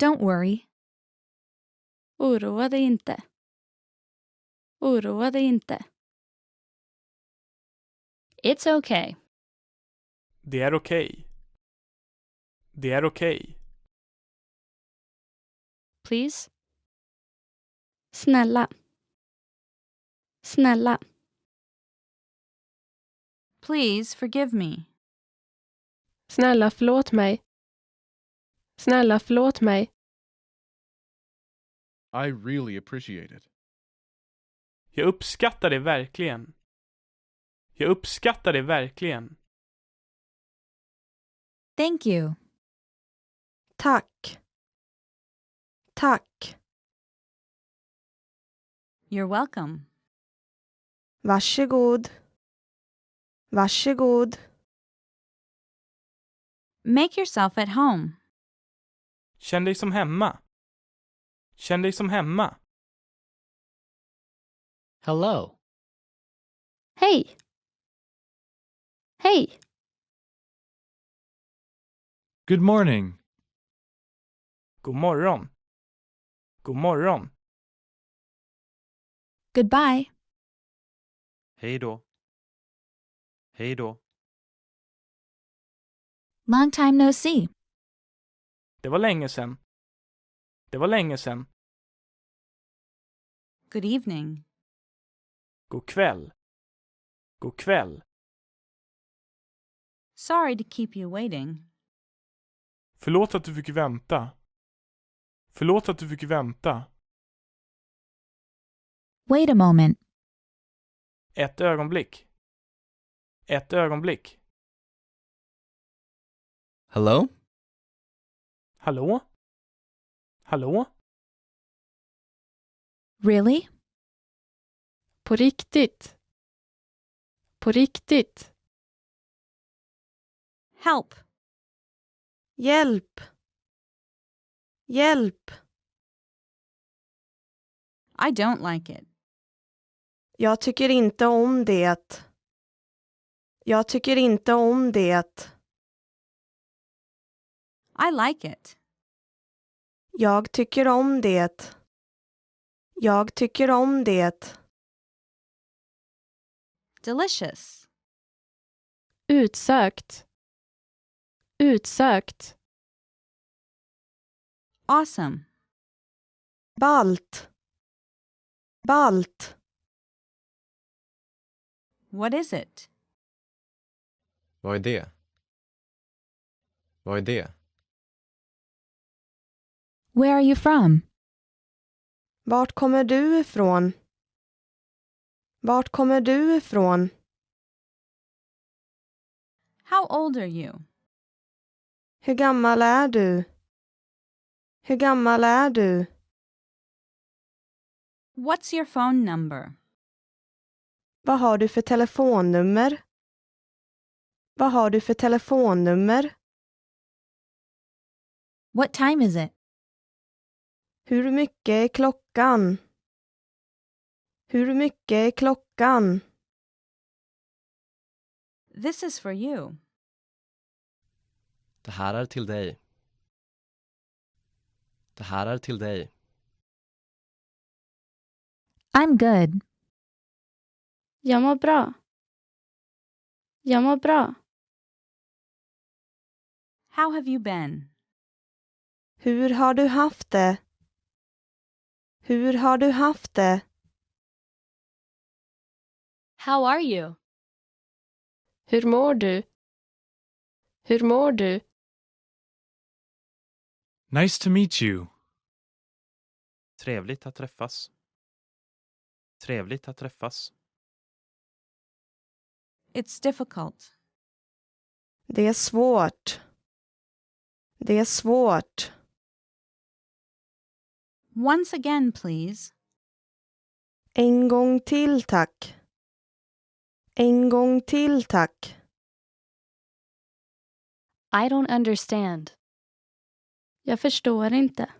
Don't worry. Oroa dig inte. Oroa dig inte. It's okay. Det är okej. Det är okej. Please? Snälla. Snälla. Please forgive me. Snälla förlåt mig. Snälla förlåt mig. I really appreciate it. Jag uppskattar det verkligen. Jag uppskattar det verkligen. Thank you. Tack. Tack. You're welcome. Varsågod. Varsågod. Make yourself at home. Känn dig som hemma. Känn dig som hemma. Hello. Hej. Hej. Good morning. God morgon. God morgon. Goodbye. Hej då. Hej då. Long time no see. Det var länge sedan. Det var länge sedan. Good evening. God kväll. God kväll. Sorry to keep you waiting. Förlåt att du fick vänta. Förlåt att du fick vänta. Wait a moment. Ett ögonblick. Ett ögonblick. Hello? Hallå? Hallå? Really? På riktigt. På riktigt. Help. Hjälp. Hjälp. I don't like it. Jag tycker inte om det. Jag tycker inte om det. I like it. Jag tycker om det. Jag tycker om det. Delicious. Utsökt. Utsökt. Awesome. Ballt. Ballt. What is it? Vad är det? Vad är det? Where are you from? Vart kommer du ifrån? Vart kommer du ifrån? How old are you? Hur gammal är du? Hur gammal är du? What's your phone number? Vad har du för telefonnummer? Vad har du för telefonnummer? What time is it? Hur mycket är klockan? Hur mycket är klockan? This is for you. Det här är till dig. Det här är till dig. I'm good. Jag mår bra. Jag mår bra. How have you been? Hur har du haft det? Hur har du haft det? How are you? Hur mår du? Hur mår du? Nice to meet you. Trevligt att träffas. Trevligt att träffas. It's difficult. Det är svårt. Det är svårt. Once again, please. En gång till, tack. En gång till, tack. I don't understand. Jag förstår inte.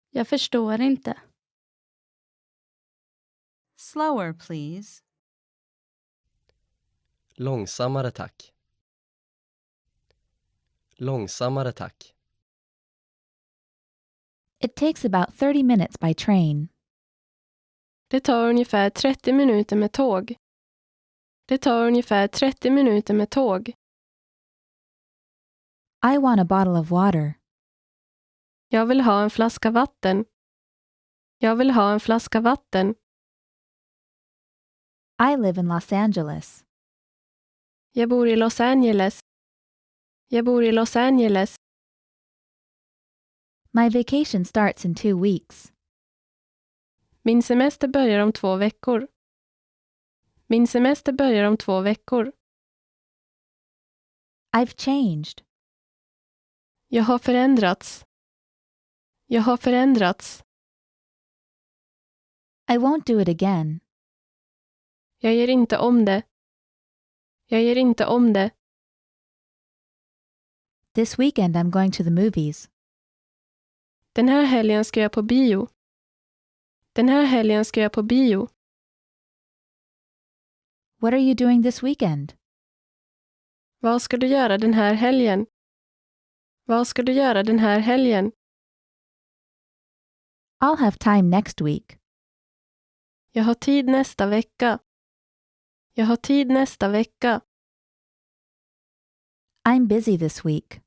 Jag förstår inte. Slower, please. Långsammare tack. Långsammare tack. It takes about 30 minutes by train. Det tar ungefär 30 minuter med tåg. Det tar ungefär 30 minuter med tåg. I want a bottle of water. Jag vill ha en flaska vatten. Jag vill ha en flaska vatten. I live in Los Angeles. Jag bor i Los Angeles. Jag bor i Los Angeles. My vacation starts in 2 weeks. Min semester börjar om 2 veckor. Min semester börjar om 2 veckor. I've changed. Jag har förändrats. Jag har förändrats. I won't do it again. Jag ger inte om det. Jag ger inte om det. This weekend I'm going to the movies. Den här helgen ska jag på bio. Den här helgen ska jag på bio. What are you doing this weekend? Vad ska du göra den här helgen? Vad ska du göra den här helgen? I'll have time next week. Jag har tid nästa vecka. Jag har tid nästa vecka. I'm busy this week.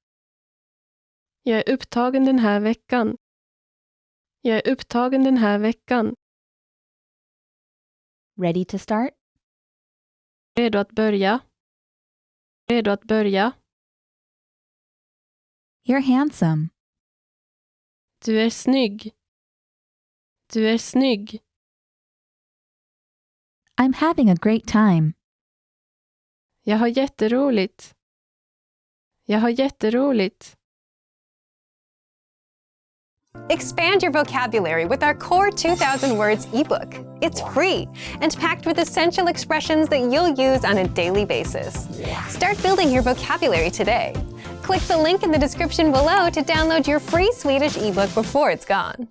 Jag är upptagen den här veckan. Jag är upptagen den här veckan. Ready to start? Redo att börja. Redo att börja. You're handsome. Du är snygg. Du är snygg. I'm having a great time. Jag har jätteroligt. Jag har jätteroligt. Expand your vocabulary with our Core 2000 Words ebook. It's free and packed with essential expressions that you'll use on a daily basis. Start building your vocabulary today. Click the link in the description below to download your free Swedish ebook before it's gone.